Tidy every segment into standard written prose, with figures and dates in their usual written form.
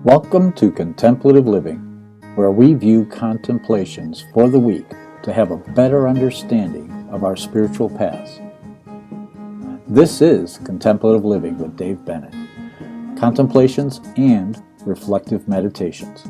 Welcome to Contemplative Living, where we view contemplations for the week to have a better understanding of our spiritual paths. This is Contemplative Living with Dave Bennett, contemplations and reflective meditations.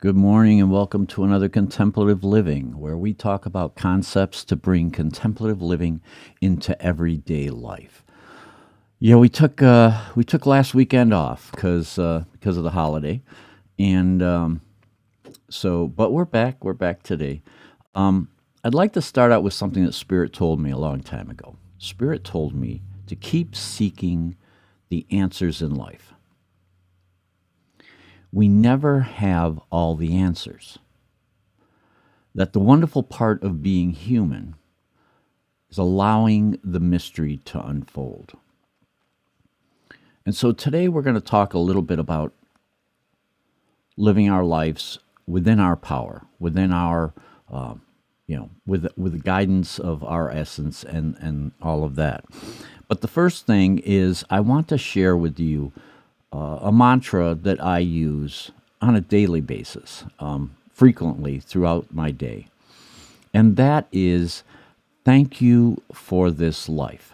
Good morning and welcome to another Contemplative Living, where we talk about concepts to bring contemplative living into everyday life. Yeah, we took last weekend off because of the holiday, and but we're back. We're back today. I'd like to start out with something that Spirit told me a long time ago. Spirit told me to keep seeking the answers in life. We never have all the answers. That the wonderful part of being human is allowing the mystery to unfold. And so today we're going to talk a little bit about living our lives within our power, within our, with the guidance of our essence and all of that. But the first thing is I want to share with you a mantra that I use on a daily basis, frequently throughout my day. And that is, thank you for this life.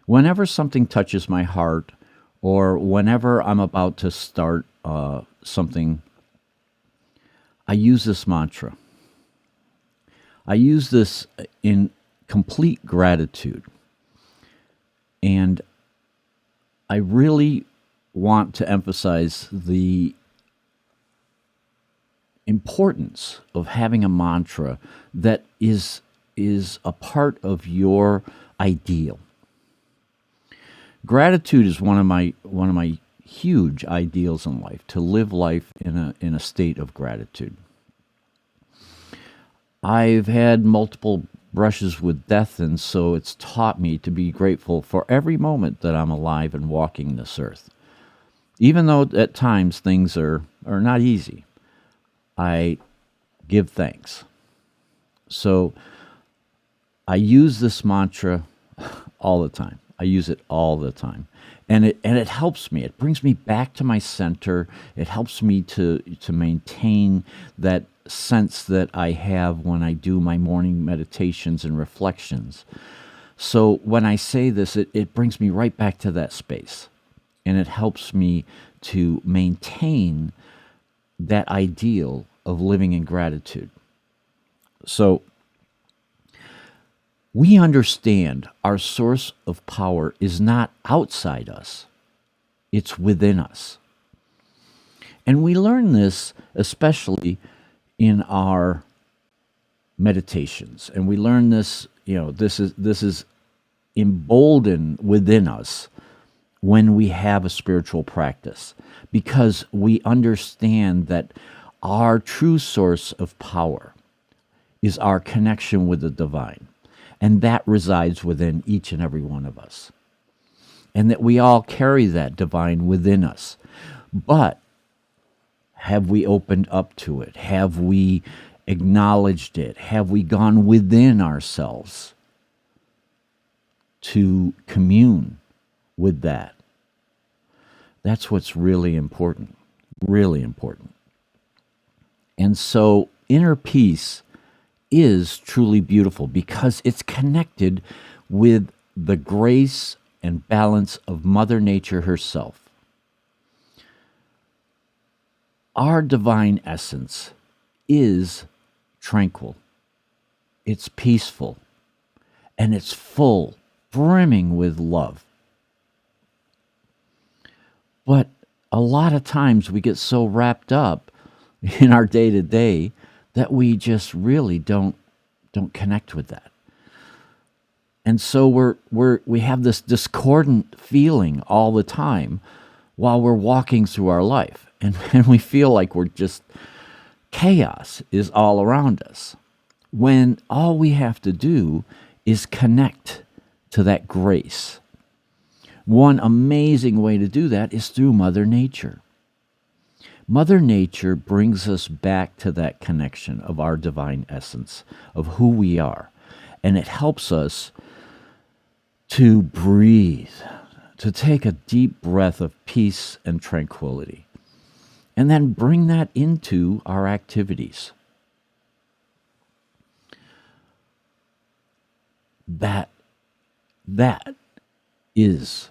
Whenever something touches my heart, or whenever I'm about to start something, I use this mantra. I use this in complete gratitude. And I really want to emphasize the importance of having a mantra that is a part of your ideal. Gratitude is one of my huge ideals in life, to live life in a state of gratitude. I've had multiple brushes with death, and so it's taught me to be grateful for every moment that I'm alive and walking this earth. Even though at times things are not easy, I give thanks. So I use this mantra all the time. I use it all the time. And it helps me. It brings me back to my center. It helps me to maintain that sense that I have when I do my morning meditations and reflections. So when I say this, it brings me right back to that space. And it helps me to maintain that ideal of living in gratitude. So we understand our source of power is not outside us. It's within us. And we learn this especially in our meditations. And we learn this, this is emboldened within us when we have a spiritual practice, because we understand that our true source of power is our connection with the divine. And that resides within each and every one of us. And that we all carry that divine within us. But have we opened up to it? Have we acknowledged it? Have we gone within ourselves to commune with that? That's what's really important, really important. And so inner peace is truly beautiful because it's connected with the grace and balance of Mother Nature herself. Our divine essence is tranquil, it's peaceful, and it's full, brimming with love. But a lot of times we get so wrapped up in our day-to-day that we just really don't connect with that. And so we have this discordant feeling all the time while we're walking through our life. And we feel like we're just, chaos is all around us. When all we have to do is connect to that grace. One amazing way to do that is through Mother Nature. Mother Nature brings us back to that connection of our divine essence, of who we are. And it helps us to breathe, to take a deep breath of peace and tranquility, and then bring that into our activities. That is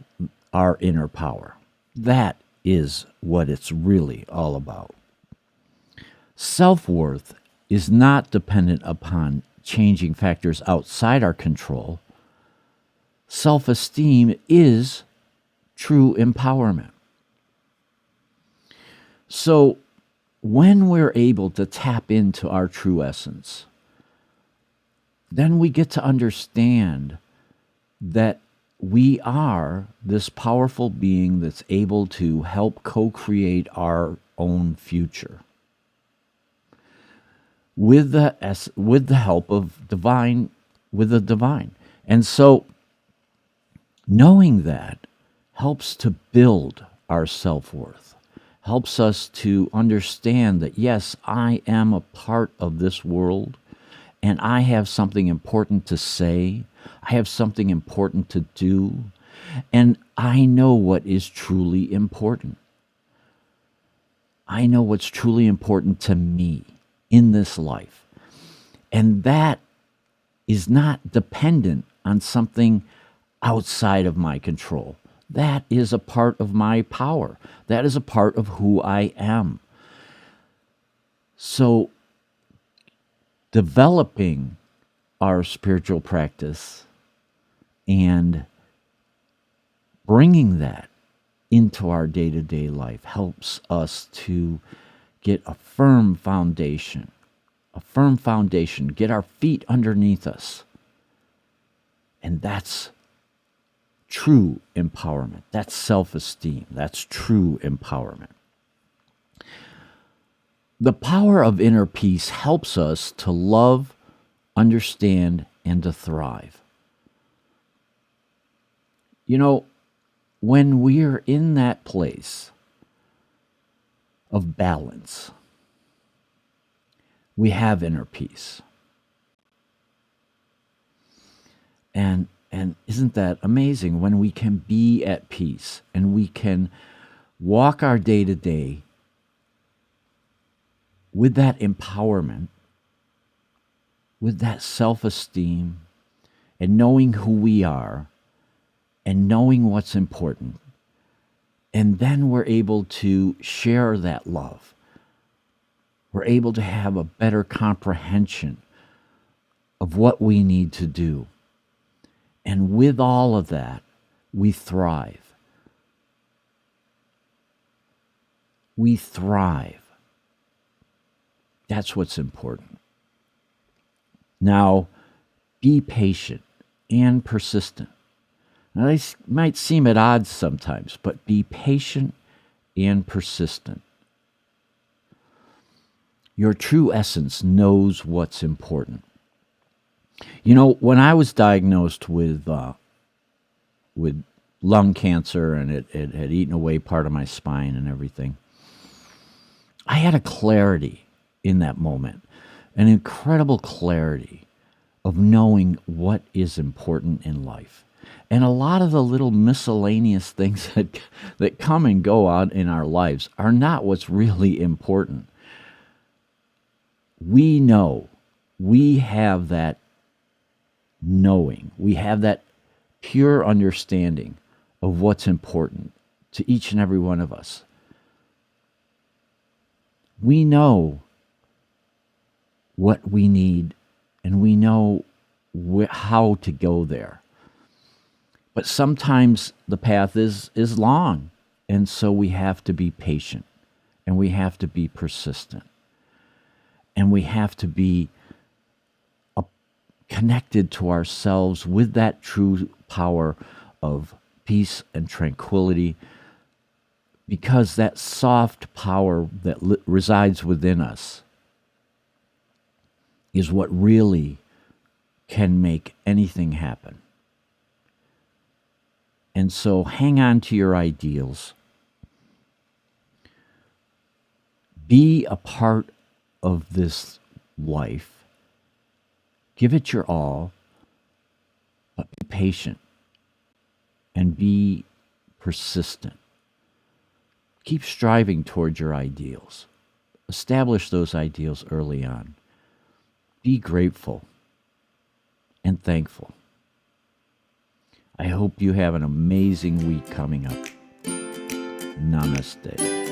our inner power. That is what it's really all about. Self-worth is not dependent upon changing factors outside our control. Self-esteem is true empowerment. So when we're able to tap into our true essence, then we get to understand that we are this powerful being that's able to help co-create our own future with the help of the divine. And so knowing that helps to build our self-worth, helps us to understand that, yes, I am a part of this world, and I have something important to say. I have something important to do, and I know what is truly important. I know what's truly important to me in this life. And that is not dependent on something outside of my control. That is a part of my power. That is a part of who I am. So, developing our spiritual practice and bringing that into our day-to-day life helps us to get a firm foundation, get our feet underneath us. And that's true empowerment. That's self-esteem. That's true empowerment. The power of inner peace helps us to love, understand, and to thrive. You know, when we're in that place of balance, we have inner peace. And isn't that amazing when we can be at peace and we can walk our day to day with that empowerment, with that self-esteem, and knowing who we are and knowing what's important. And then we're able to share that love. We're able to have a better comprehension of what we need to do. And with all of that, we thrive. We thrive. That's what's important. Now, be patient and persistent. Now, they might seem at odds sometimes, but be patient and persistent. Your true essence knows what's important. You know, when I was diagnosed with lung cancer and it had eaten away part of my spine and everything, I had a clarity in that moment, an incredible clarity of knowing what is important in life. And a lot of the little miscellaneous things that come and go on in our lives are not what's really important. We know, we have that knowing, we have that pure understanding of what's important to each and every one of us. We know what we need, and we know how to go there. But sometimes the path is long, and so we have to be patient, and we have to be persistent, and we have to be connected to ourselves with that true power of peace and tranquility, because that soft power that resides within us is what really can make anything happen. And so hang on to your ideals. Be a part of this life. Give it your all, but be patient and be persistent. Keep striving towards your ideals. Establish those ideals early on. Be grateful and thankful. I hope you have an amazing week coming up. Namaste.